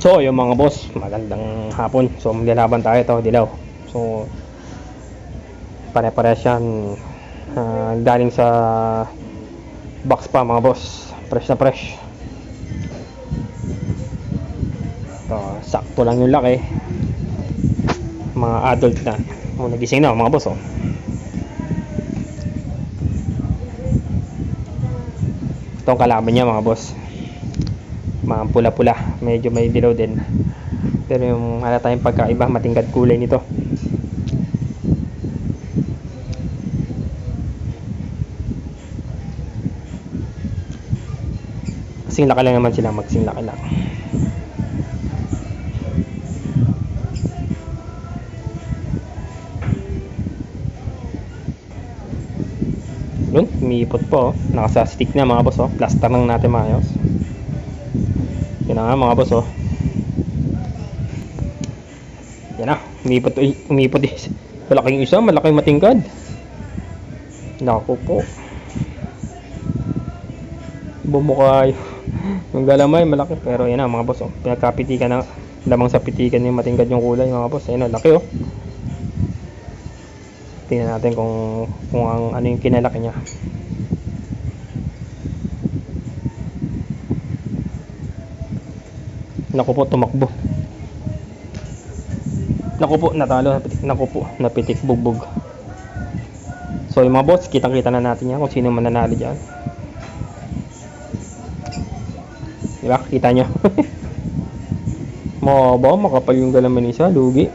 So yung mga boss, magandang hapon. So maglalaban tayo to, dilaw. So pare-pares yan, galing sa box pa mga boss. Fresh na fresh. To, sakto lang yung laki. Mga adult na. Nagising na mga boss. Itong kalaban niya mga boss, mga pula-pula, medyo may dilaw din, pero yung halata yung pagkaiba, matingkad kulay nito. Kasing laki lang naman sila, magsing laki lang. Yun, umiipot po, nakasa-stick na mga boss. Plaster lang natin maayos. Yun na nga mga boss. Yan na, umiipot malaking isa, malaking matingkad. Naku po, bumukay yung galamay malaki, pero yan na mga boss. Pinagkapitikan na, lamang sa pitikan yung matingkad yung kulay mga boss. Ayun, laki. Tingnan natin kung ano yung kinalaki niya. Naku po, tumakbo. Naku po, natalo. Naku po, napitik bugbog. So yung mga boss, kitang-kita na natin yan kung sino mananalo dyan. Diba? Kita nyo. Maba, makapal yung galaman isa. Lugi.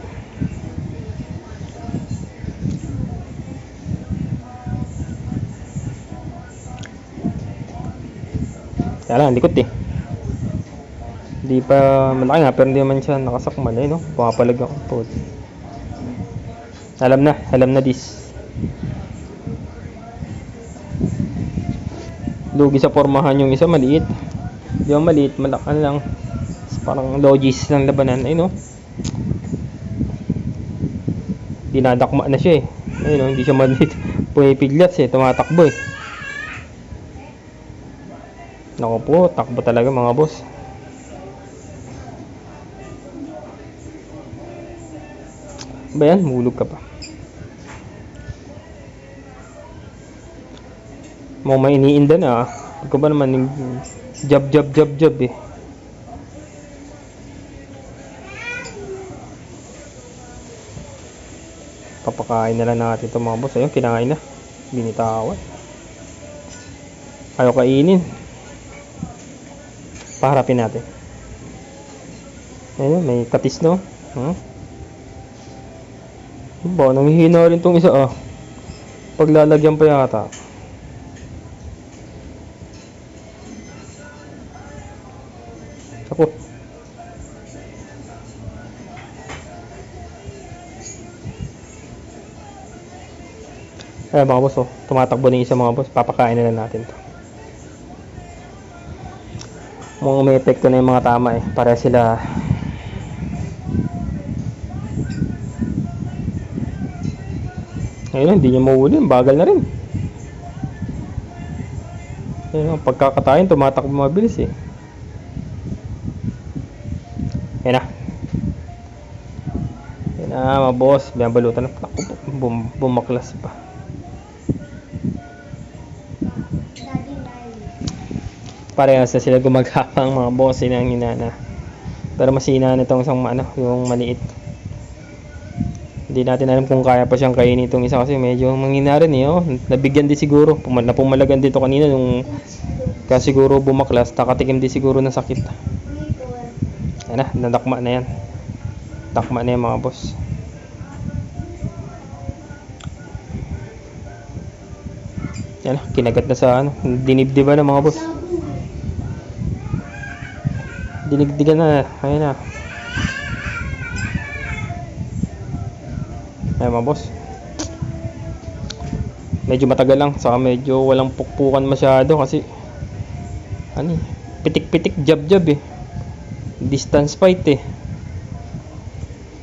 Kaya lang, likot hindi pa malaki nga, pero hindi naman siya nakasakmal no? Pumapalag ako po. Alam na this. Lugi sa formahan yung isa, maliit. Yung maliit, malaki lang. Parang logis ng labanan, no? Dinadakma na siya no? Hindi siya maliit. Pumipiglas tumatakbo Naku po, takbo talaga mga boss. Ba yan? Mulog ka pa. Mau may iniinda na Pagka ba naman yung jab. Papakain na lang natin ito mga boss. Ayun, kinain na. Binitawan. Ayaw kainin. Paharapin natin. Ayun, may katis no. Ba, nanghihina rin tong isa Paglalagyan pa yata. Ako. Mga boss tumatakbo na yung isa mga boss. Papakain na lang natin to. Mukhang may epekto na yung mga tama para sila ayun, hindi niya mauuli, bagal na rin. Ayun, pagkakatayin tumatakbo mabilis ayun na mga boss, binabalutan na. Bumaklas pa. Parehas na sila gumagapang mga boss ng inana. Pero masina na itong isang yung maliit. Hindi natin alam kung kaya pa siyang kainin itong isa kasi medyo manghina rin Nabigyan din siguro. Pumalagan dito kanina nung kasi siguro bumaklas. Nakatikim din siguro ng sakit. Ayan na, nadakma na yan. Takma na yan mga boss. Ayan na, kinagat na sa dinibdiba na mga boss. Dinigdigan na. Ayan na. Ayan mga boss, medyo matagal lang, saka medyo walang pukpukan masyado kasi pitik-pitik, jab distance fight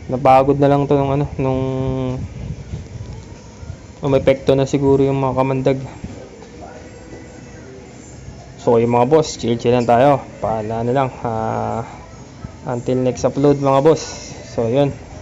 napagod na lang to nung may epekto na siguro yung mga kamandag. So yung mga boss, chill lang tayo. Paala na lang. Until next upload mga boss. So yun.